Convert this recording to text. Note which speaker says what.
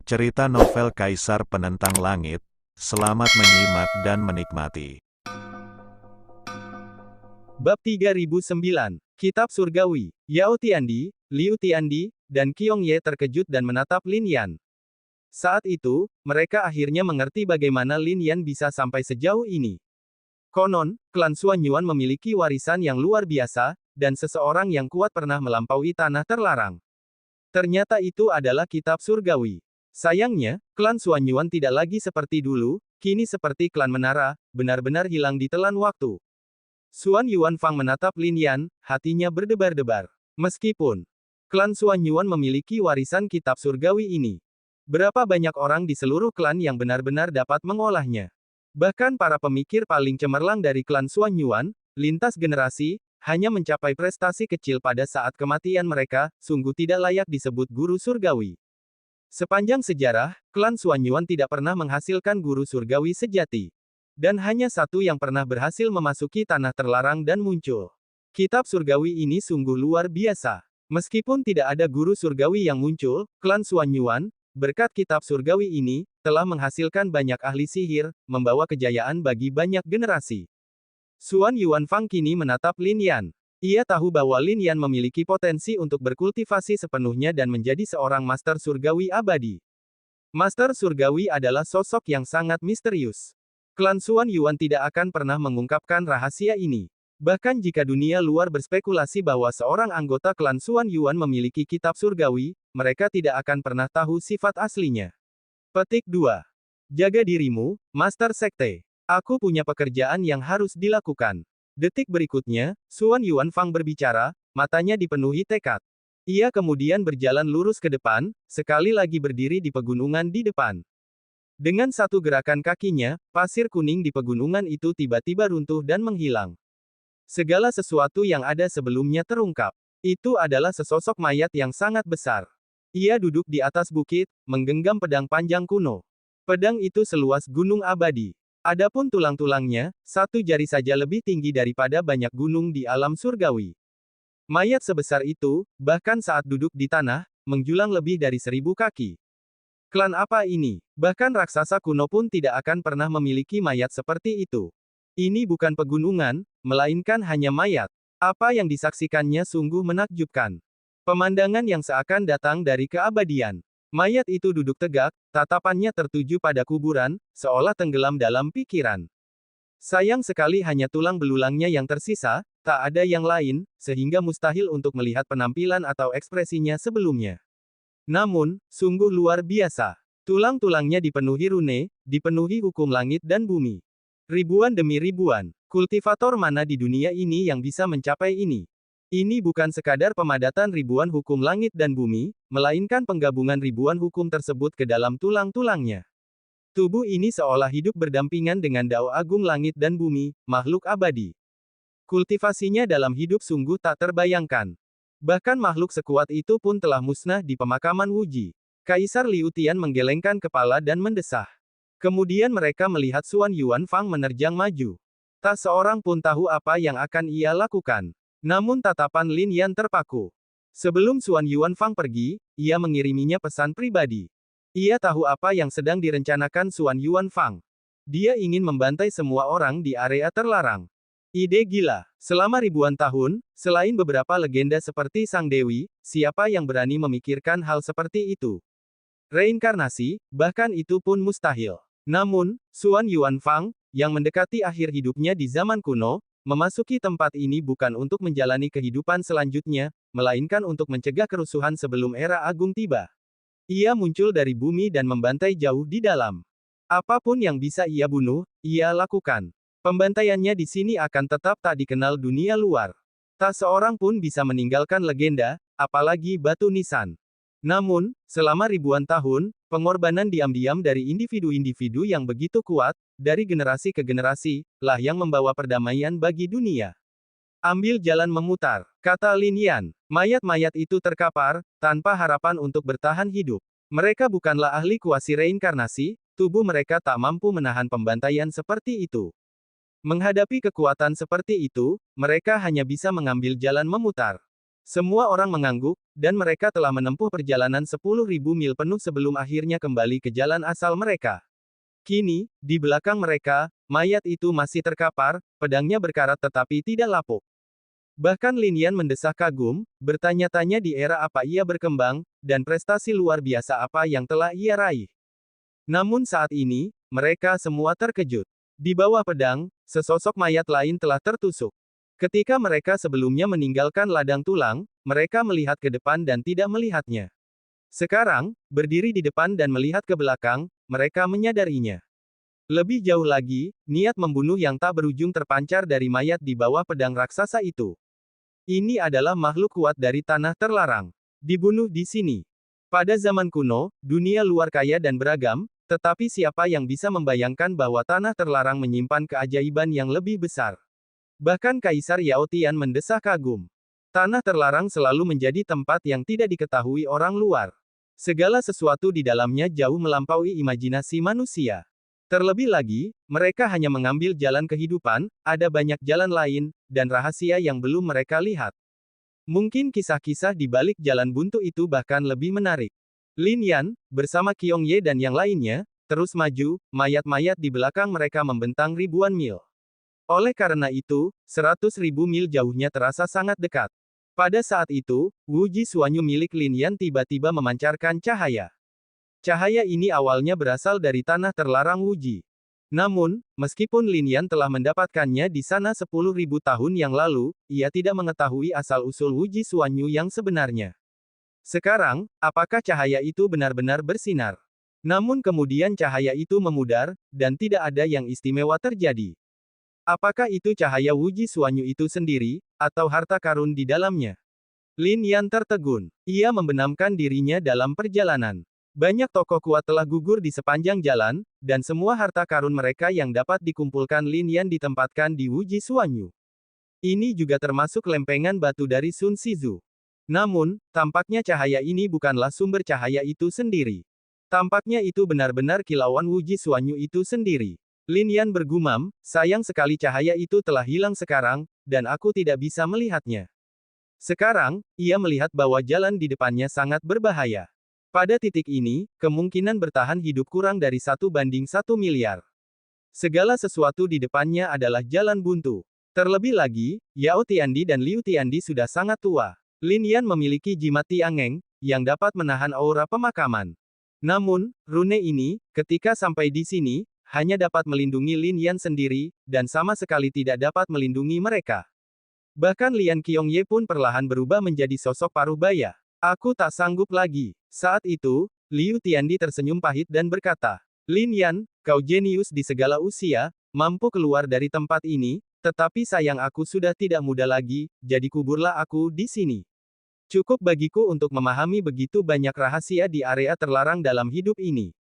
Speaker 1: Cerita novel Kaisar Penentang Langit. Selamat menyimak dan menikmati.
Speaker 2: Bab 3009, Kitab Surgawi. Yao Tiandi, Liu Tiandi, dan Qiong Ye terkejut dan menatap Lin Yan. Saat itu, mereka akhirnya mengerti bagaimana Lin Yan bisa sampai sejauh ini. Konon, klan Xuan Yuan memiliki warisan yang luar biasa, dan seseorang yang kuat pernah melampaui tanah terlarang. Ternyata itu adalah kitab surgawi. Sayangnya, klan Xuan Yuan tidak lagi seperti dulu, kini seperti klan menara, benar-benar hilang ditelan waktu. Xuan Yuan Fang menatap Lin Yan, hatinya berdebar-debar. Meskipun klan Xuan Yuan memiliki warisan kitab surgawi ini, berapa banyak orang di seluruh klan yang benar-benar dapat mengolahnya? Bahkan para pemikir paling cemerlang dari klan Xuan Yuan, lintas generasi, hanya mencapai prestasi kecil pada saat kematian mereka, sungguh tidak layak disebut guru surgawi. Sepanjang sejarah, klan Xuan Yuan tidak pernah menghasilkan guru surgawi sejati. Dan hanya satu yang pernah berhasil memasuki tanah terlarang dan muncul. Kitab surgawi ini sungguh luar biasa. Meskipun tidak ada guru surgawi yang muncul, klan Xuan Yuan, berkat kitab surgawi ini, telah menghasilkan banyak ahli sihir, membawa kejayaan bagi banyak generasi. Xuan Yuan Fang kini menatap Lin Yan. Ia tahu bahwa Lin Yan memiliki potensi untuk berkultivasi sepenuhnya dan menjadi seorang master surgawi abadi. Master surgawi adalah sosok yang sangat misterius. Klan Xuan Yuan tidak akan pernah mengungkapkan rahasia ini. Bahkan jika dunia luar berspekulasi bahwa seorang anggota klan Xuan Yuan memiliki kitab surgawi, mereka tidak akan pernah tahu sifat aslinya. Petik 2. Jaga dirimu, Master Sekte. Aku punya pekerjaan yang harus dilakukan. Detik berikutnya, Xuan Yuan Fang berbicara, matanya dipenuhi tekad. Ia kemudian berjalan lurus ke depan, sekali lagi berdiri di pegunungan di depan. Dengan satu gerakan kakinya, pasir kuning di pegunungan itu tiba-tiba runtuh dan menghilang. Segala sesuatu yang ada sebelumnya terungkap. Itu adalah sesosok mayat yang sangat besar. Ia duduk di atas bukit, menggenggam pedang panjang kuno. Pedang itu seluas gunung abadi. Adapun tulang-tulangnya, satu jari saja lebih tinggi daripada banyak gunung di alam surgawi. Mayat sebesar itu, bahkan saat duduk di tanah, menjulang lebih dari 1000 kaki. Klan apa ini? Bahkan raksasa kuno pun tidak akan pernah memiliki mayat seperti itu. Ini bukan pegunungan, melainkan hanya mayat. Apa yang disaksikannya sungguh menakjubkan. Pemandangan yang seakan datang dari keabadian. Mayat itu duduk tegak, tatapannya tertuju pada kuburan, seolah tenggelam dalam pikiran. Sayang sekali hanya tulang belulangnya yang tersisa, tak ada yang lain, sehingga mustahil untuk melihat penampilan atau ekspresinya sebelumnya. Namun, sungguh luar biasa. Tulang-tulangnya dipenuhi rune, dipenuhi hukum langit dan bumi. Ribuan demi ribuan. Kultivator mana di dunia ini yang bisa mencapai ini? Ini bukan sekadar pemadatan ribuan hukum langit dan bumi, melainkan penggabungan ribuan hukum tersebut ke dalam tulang-tulangnya. Tubuh ini seolah hidup berdampingan dengan Dao Agung langit dan bumi, makhluk abadi. Kultivasinya dalam hidup sungguh tak terbayangkan. Bahkan makhluk sekuat itu pun telah musnah di pemakaman Wuji. Kaisar Liu Tian menggelengkan kepala dan mendesah. Kemudian mereka melihat Xuan Yuan Fang menerjang maju. Tak seorang pun tahu apa yang akan ia lakukan. Namun tatapan Lin Yan terpaku. Sebelum Xuan Yuan Fang pergi, ia mengiriminya pesan pribadi. Ia tahu apa yang sedang direncanakan Xuan Yuan Fang. Dia ingin membantai semua orang di area terlarang. Ide gila. Selama ribuan tahun, selain beberapa legenda seperti Sang Dewi, siapa yang berani memikirkan hal seperti itu? Reinkarnasi, bahkan itu pun mustahil. Namun, Xuan Yuan Fang, yang mendekati akhir hidupnya di zaman kuno, memasuki tempat ini bukan untuk menjalani kehidupan selanjutnya, melainkan untuk mencegah kerusuhan sebelum era agung tiba. Ia muncul dari bumi dan membantai jauh di dalam. Apapun yang bisa ia bunuh, ia lakukan. Pembantaiannya di sini akan tetap tak dikenal dunia luar. Tak seorang pun bisa meninggalkan legenda, apalagi batu nisan. Namun, selama ribuan tahun, pengorbanan diam-diam dari individu-individu yang begitu kuat, dari generasi ke generasi, lah yang membawa perdamaian bagi dunia. Ambil jalan memutar, kata Lin Yan. Mayat-mayat itu terkapar, tanpa harapan untuk bertahan hidup. Mereka bukanlah ahli kuasi reinkarnasi, tubuh mereka tak mampu menahan pembantaian seperti itu. Menghadapi kekuatan seperti itu, mereka hanya bisa mengambil jalan memutar. Semua orang mengangguk, dan mereka telah menempuh perjalanan 10.000 mil penuh sebelum akhirnya kembali ke jalan asal mereka. Kini, di belakang mereka, mayat itu masih terkapar, pedangnya berkarat tetapi tidak lapuk. Bahkan Lin Yan mendesah kagum, bertanya-tanya di era apa ia berkembang, dan prestasi luar biasa apa yang telah ia raih. Namun saat ini, mereka semua terkejut. Di bawah pedang, sesosok mayat lain telah tertusuk. Ketika mereka sebelumnya meninggalkan ladang tulang, mereka melihat ke depan dan tidak melihatnya. Sekarang, berdiri di depan dan melihat ke belakang, mereka menyadarinya. Lebih jauh lagi, niat membunuh yang tak berujung terpancar dari mayat di bawah pedang raksasa itu. Ini adalah makhluk kuat dari tanah terlarang. Dibunuh di sini. Pada zaman kuno, dunia luar kaya dan beragam, tetapi siapa yang bisa membayangkan bahwa tanah terlarang menyimpan keajaiban yang lebih besar? Bahkan Kaisar Yao Tian mendesah kagum. Tanah terlarang selalu menjadi tempat yang tidak diketahui orang luar. Segala sesuatu di dalamnya jauh melampaui imajinasi manusia. Terlebih lagi, mereka hanya mengambil jalan kehidupan, ada banyak jalan lain, dan rahasia yang belum mereka lihat. Mungkin kisah-kisah di balik jalan buntu itu bahkan lebih menarik. Lin Yan, bersama Qiong Ye dan yang lainnya, terus maju, mayat-mayat di belakang mereka membentang ribuan mil. Oleh karena itu, 100.000 mil jauhnya terasa sangat dekat. Pada saat itu, Wuji Suanyu milik Lin Yan tiba-tiba memancarkan cahaya. Cahaya ini awalnya berasal dari tanah terlarang Wuji. Namun, meskipun Lin Yan telah mendapatkannya di sana 10.000 tahun yang lalu, ia tidak mengetahui asal-usul Wuji Suanyu yang sebenarnya. Sekarang, apakah cahaya itu benar-benar bersinar? Namun kemudian cahaya itu memudar, dan tidak ada yang istimewa terjadi. Apakah itu cahaya Wuji Suanyu itu sendiri, atau harta karun di dalamnya? Lin Yan tertegun. Ia membenamkan dirinya dalam perjalanan. Banyak tokoh kuat telah gugur di sepanjang jalan, dan semua harta karun mereka yang dapat dikumpulkan Lin Yan ditempatkan di Wuji Suanyu. Ini juga termasuk lempengan batu dari Sun Shizu. Namun, tampaknya cahaya ini bukanlah sumber cahaya itu sendiri. Tampaknya itu benar-benar kilauan Wuji Suanyu itu sendiri. Lin Yan bergumam, sayang sekali cahaya itu telah hilang sekarang, dan aku tidak bisa melihatnya. Sekarang, ia melihat bahwa jalan di depannya sangat berbahaya. Pada titik ini, kemungkinan bertahan hidup kurang dari 1:1 miliar. Segala sesuatu di depannya adalah jalan buntu. Terlebih lagi, Yao Tiandi dan Liu Tiandi sudah sangat tua. Lin Yan memiliki jimat Tiangeng, yang dapat menahan aura pemakaman. Namun, rune ini, ketika sampai di sini, hanya dapat melindungi Lin Yan sendiri, dan sama sekali tidak dapat melindungi mereka. Bahkan Lian Qiong Ye pun perlahan berubah menjadi sosok paruh baya. Aku tak sanggup lagi. Saat itu, Liu Tiandi tersenyum pahit dan berkata, Lin Yan, kau jenius di segala usia, mampu keluar dari tempat ini, tetapi sayang aku sudah tidak muda lagi, jadi kuburlah aku di sini. Cukup bagiku untuk memahami begitu banyak rahasia di area terlarang dalam hidup ini.